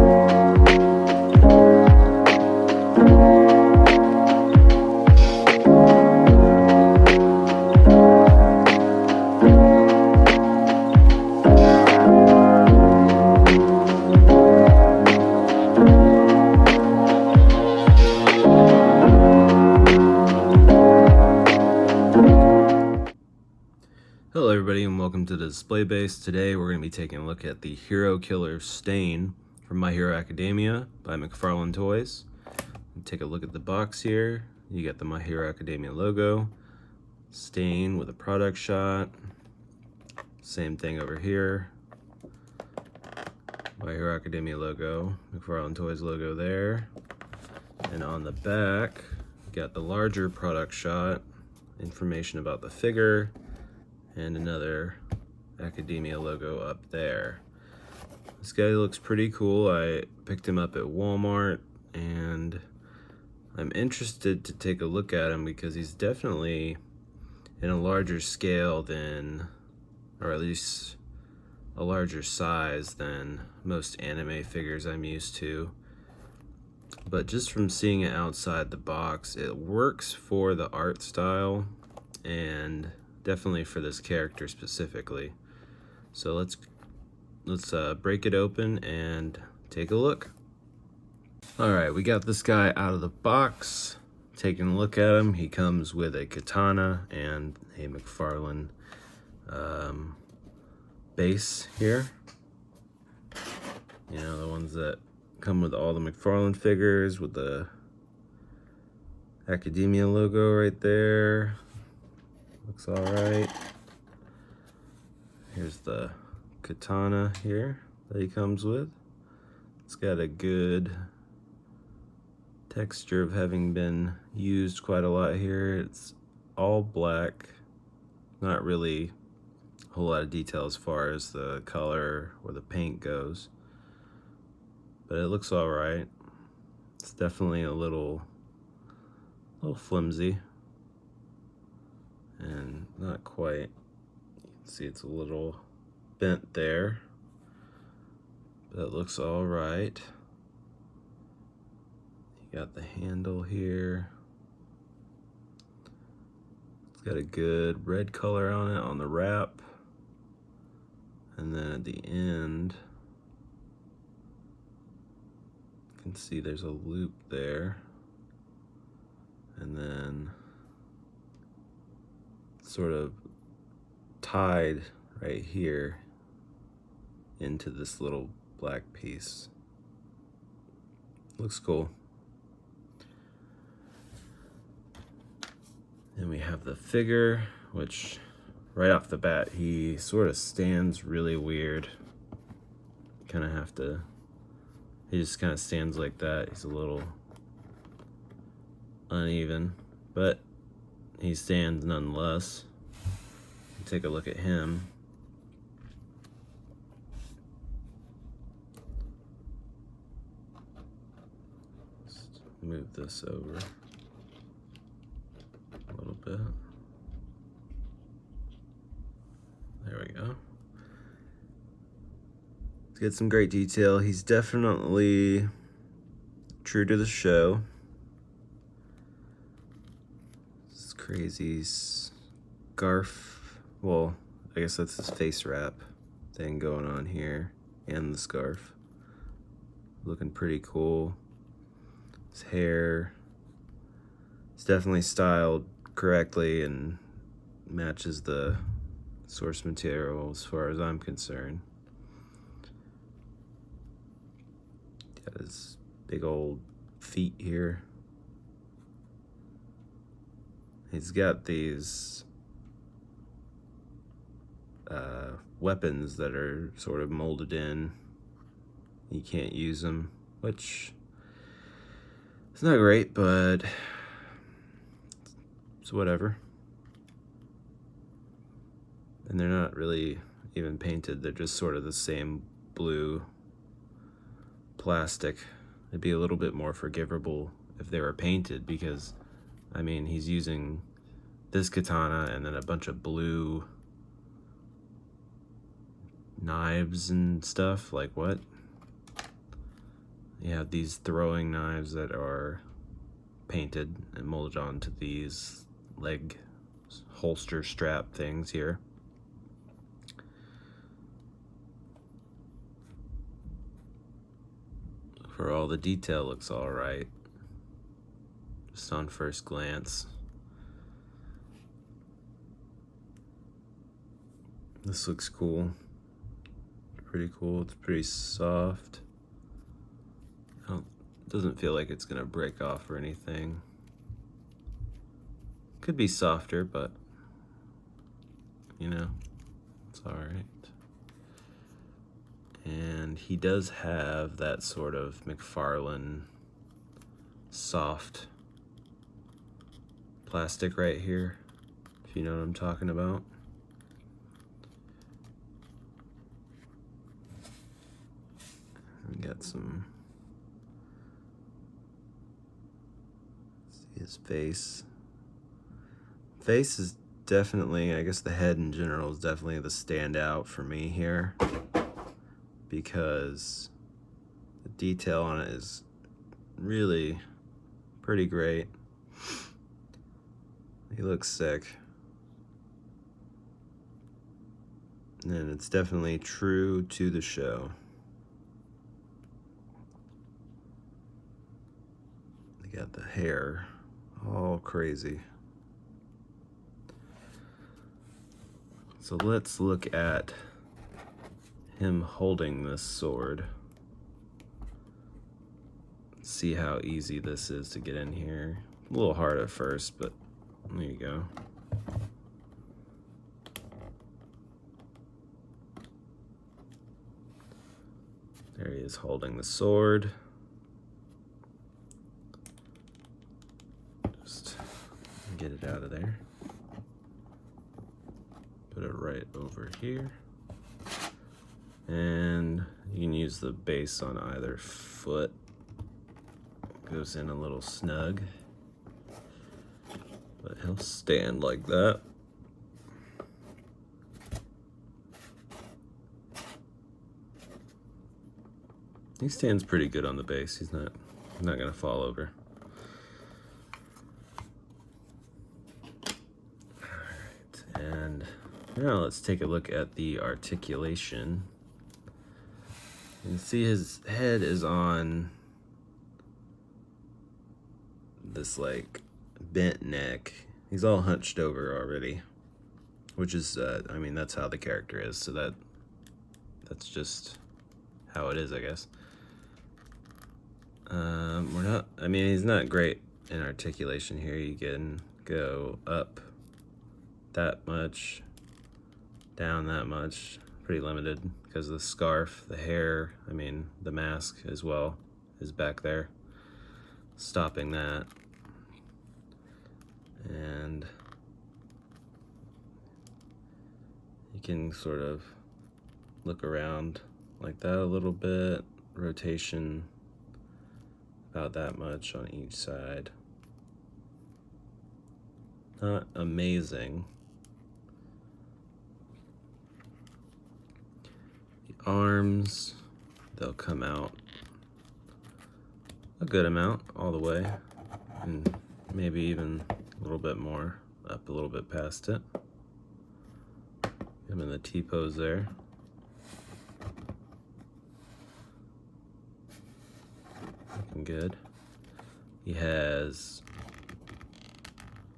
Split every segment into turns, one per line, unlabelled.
Hello everybody and welcome to the display base. Today we're going to be taking a look at the Hero Killer Stain from My Hero Academia by McFarlane Toys. Take a look at the box here. You got the My Hero Academia logo, Stain with a product shot, same thing over here, My Hero Academia logo, McFarlane Toys logo there, and on the back you got the larger product shot, information about the figure, and another Academia logo up there. This guy looks pretty cool. I picked him up at Walmart and I'm interested to take a look at him because he's definitely in a larger scale than, or at least a larger size than most anime figures I'm used to. But just from seeing it outside the box, it works for the art style and definitely for this character specifically. So let's break it open and take a look. Alright, we got this guy out of the box. Taking a look at him, he comes with a katana and a McFarlane base here. You know, the ones that come with all the McFarlane figures with the Academia logo right there. Looks alright. Here's the katana here that he comes with. It's got a good texture of having been used quite a lot here. It's all black. Not really a whole lot of detail as far as the color or the paint goes. But it looks alright. It's definitely a little flimsy. And not quite. You can see it's a little bent there, but it looks all right. You got the handle here. It's got a good red color on it on the wrap, and then at the end you can see there's a loop there, and then sort of tied right here into this little black piece. Looks cool. And we have the figure, which right off the bat he sort of stands really weird. Kind of have to, he just kind of stands like that. He's a little uneven, but he stands nonetheless. Take a look at him. Just move this over a little bit. There we go. Let's get some great detail. He's definitely true to the show. This crazy scarf. Well, I guess that's his face wrap thing going on here, and the scarf. Looking pretty cool. His hair, it's definitely styled correctly and matches the source material as far as I'm concerned. Got his big old feet here. He's got these weapons that are sort of molded in. You can't use them, which is not great, but it's whatever. And they're not really even painted, they're just sort of the same blue plastic. It'd be a little bit more forgivable if they were painted, because I mean, he's using this katana and then a bunch of blue knives and stuff. Like, what? You have these throwing knives that are painted and molded onto these leg holster strap things here. For all the detail, looks all right, just on first glance. This looks cool. Pretty cool. It's pretty soft. Doesn't feel like it's gonna break off or anything. Could be softer, but you know, it's all right. And he does have that sort of McFarlane soft plastic right here, if you know what I'm talking about. We got some, see his face. Face is definitely, I guess the head in general is definitely the standout for me here, because the detail on it is really pretty great. He looks sick. And it's definitely true to the show. They got the hair all crazy. So let's look at him holding this sword. See how easy this is to get in here. A little hard at first, but there you go. There he is holding the sword. Just get it out of there. Put it right over here. And you can use the base on either foot. Goes in a little snug. But he'll stand like that. He stands pretty good on the base. He's not gonna fall over. Alright, and now let's take a look at the articulation. You can see his head is on this like bent neck. He's all hunched over already, which is I mean, that's how the character is, so that's just how it is, I guess. I mean, he's not great in articulation here. You can go up that much, down that much, pretty limited because of the scarf, the hair, I mean, the mask as well is back there, stopping that. And you can sort of look around like that a little bit, rotation about that much on each side. Not amazing. The arms, they'll come out a good amount all the way, and maybe even a little bit more, up a little bit past it. Him in the T-pose there. Looking good. He has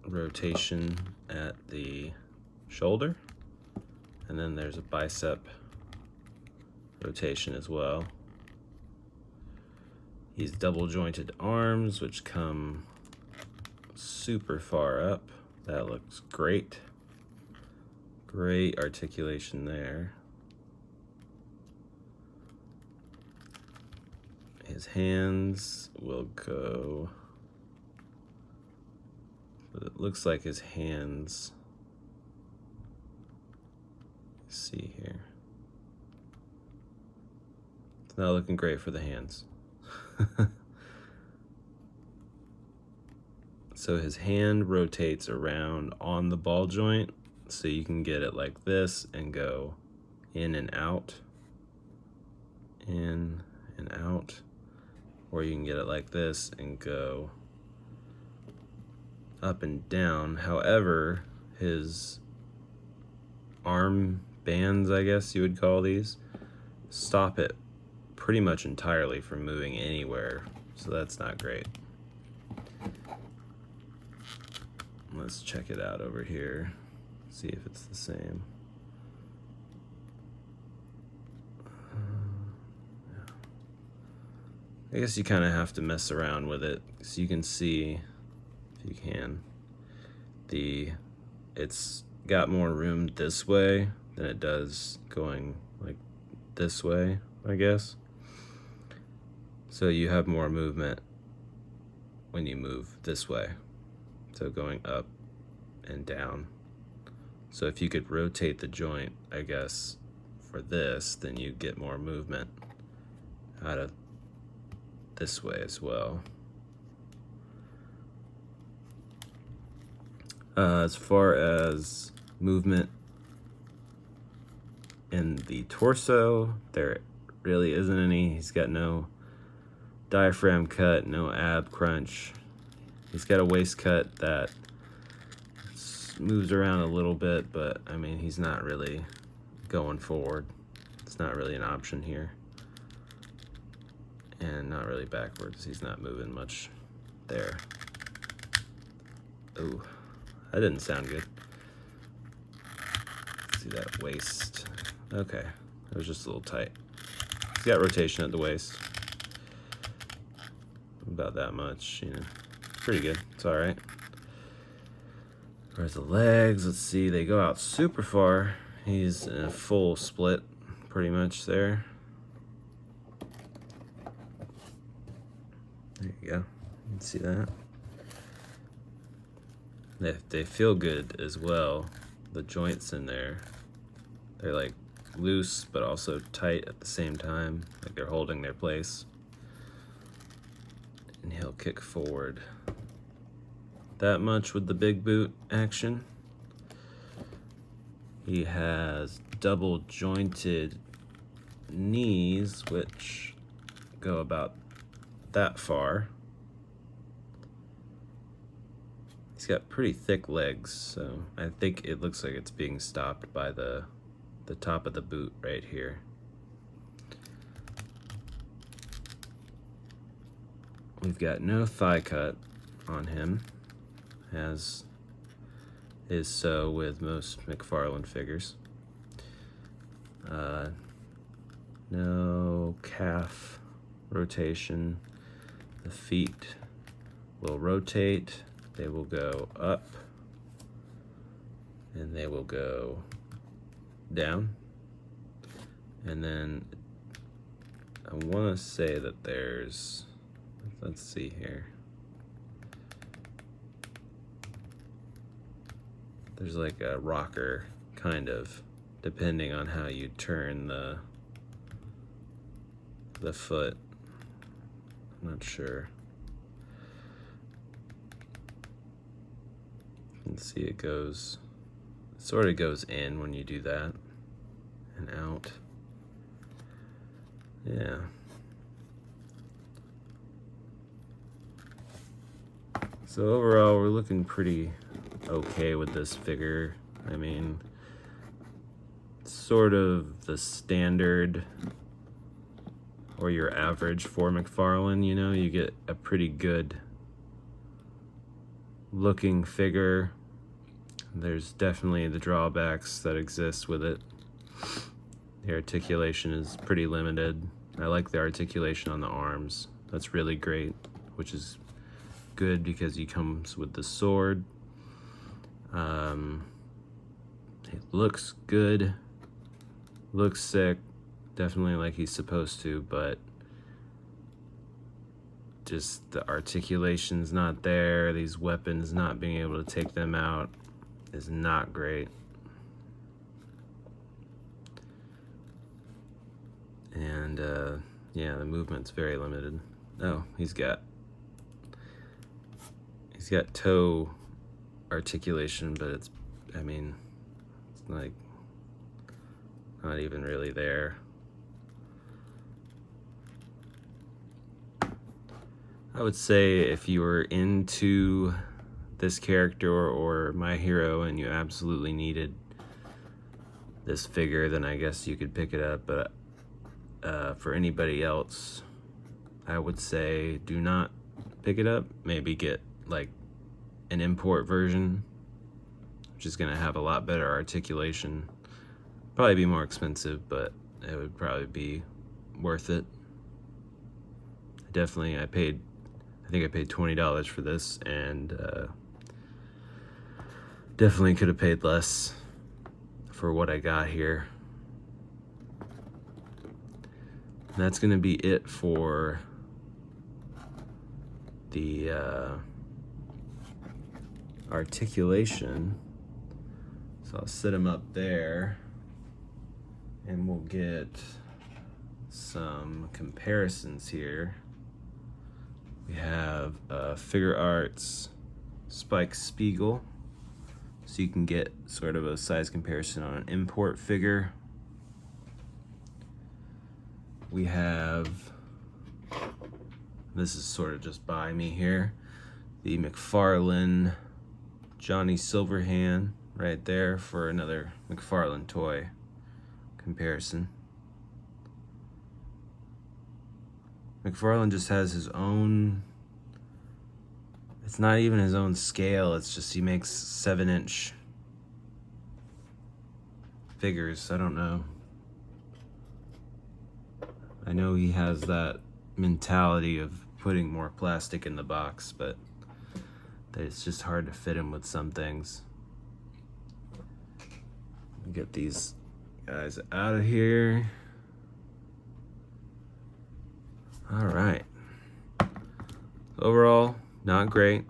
rotation at the shoulder, and then there's a bicep rotation as well. He's double jointed arms, which come super far up. That looks great. Great articulation there. His hands will go, it looks like his hands, let's see here. It's not looking great for the hands. So his hand rotates around on the ball joint, so you can get it like this and go in and out, in and out. or you can get it like this and go up and down. However, his arm bands, I guess you would call these, stop it pretty much entirely from moving anywhere, so that's not great. Let's check it out over here, see if it's the same. I guess you kind of have to mess around with it, so you can see, if you can, it's got more room this way than it does going like this way, I guess. So you have more movement when you move this way, so going up and down. So if you could rotate the joint, I guess, for this, then you get more movement out of this way as well. As far as movement in the torso, there really isn't any. He's got no diaphragm cut, no ab crunch. He's got a waist cut that moves around a little bit, but I mean, he's not really going forward. It's not really an option here. And not really backwards. He's not moving much there. Oh, that didn't sound good. See that waist? Okay, it was just a little tight. He's got rotation at the waist. About that much, you know. Pretty good. It's all right. Where's the legs? Let's see. They go out super far. He's in a full split, pretty much there. There you go. You can see that. They feel good as well. The joints in there, they're like loose but also tight at the same time, like they're holding their place. And he'll kick forward that much with the big boot action. He has double jointed knees, which go about that far. He's got pretty thick legs, so I think it looks like it's being stopped by the top of the boot right here. We've got no thigh cut on him, as is so with most McFarlane figures. No calf rotation. The feet will rotate, they will go up, and they will go down. And then I want to say that there's, let's see here, there's like a rocker, kind of, depending on how you turn the foot. I'm not sure. You can see it goes, sort of goes in when you do that, and out. Yeah. So overall, we're looking pretty okay with this figure. I mean, sort of the standard or your average for McFarlane, you know, you get a pretty good looking figure. There's definitely the drawbacks that exist with it. The articulation is pretty limited. I like the articulation on the arms. That's really great, which is good because he comes with the sword. It looks good, looks sick, definitely like he's supposed to, but just the articulation's not there. These weapons, not being able to take them out is not great. And yeah, the movement's very limited. Oh, he's got toe articulation, but it's, I mean, it's like not even really there. I would say if you were into this character or My Hero and you absolutely needed this figure, then I guess you could pick it up. But for anybody else, I would say do not pick it up. Maybe get like an import version, which is gonna have a lot better articulation. Probably be more expensive, but it would probably be worth it. Definitely, I think I paid $20 for this, and definitely could have paid less for what I got here. And that's gonna be it for the articulation. So I'll sit them up there and we'll get some comparisons here. We have Figure Arts Spike Spiegel, so you can get sort of a size comparison on an import figure. We have, this is sort of just by me here, the McFarlane Johnny Silverhand right there for another McFarlane toy comparison. McFarlane just has his own, it's not even his own scale, it's just he makes 7-inch figures. I don't know. I know he has that mentality of putting more plastic in the box, but it's just hard to fit him with some things. Get these guys out of here. All right. Overall, not great.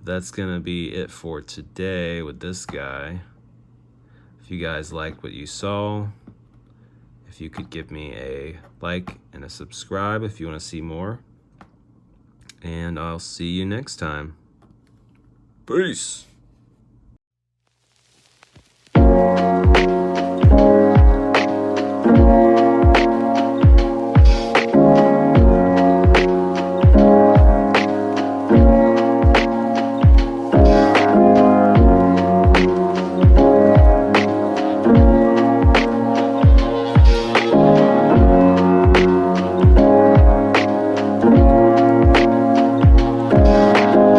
That's gonna be it for today with this guy. If you guys liked what you saw, if you could give me a like and a subscribe if you want to see more. And I'll see you next time. Peace.